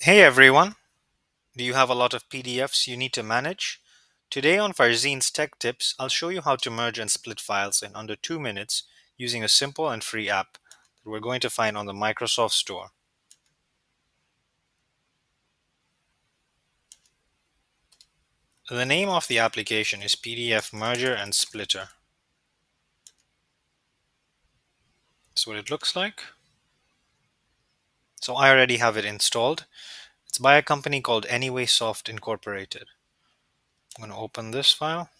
Hey everyone, do you have a lot of PDFs you need to manage? Today on Farzine's Tech Tips, I'll show you how to merge and split files in under 2 minutes using a simple and free app that we're going to find on the Microsoft Store. The name of the application is PDF Merger and Splitter. That's what it looks like. So I already have it installed. It's by a company called AnywaySoft Incorporated. I'm going to open this file,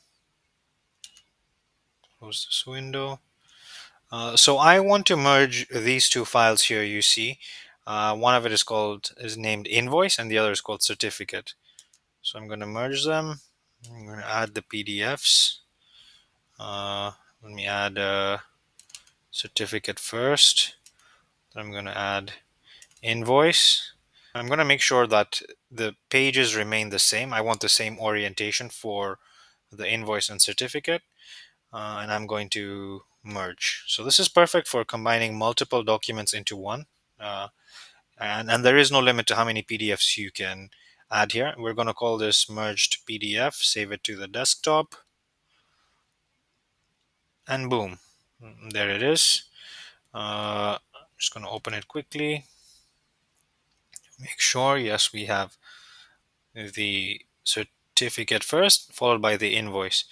close this window. So I want to merge these two files here. You see, one of it is named invoice, and the other is called certificate. So I'm going to merge them. I'm going to add the PDFs. Let me add a certificate first. Then I'm going to add invoice. I'm going to make sure that the pages remain the same. I want the same orientation for the invoice and certificate. And I'm going to merge. So this is perfect for combining multiple documents into one. Uh, and there is no limit to how many PDFs you can add here. We're going to call this merged PDF, save it to the desktop, and boom, there it is. I'm just going to open it quickly. Make sure, yes, we have the certificate first, followed by the invoice.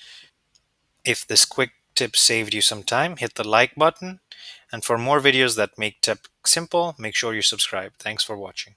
If this quick tip saved you some time, hit the like button. And for more videos that make tech simple, make sure you subscribe. Thanks for watching.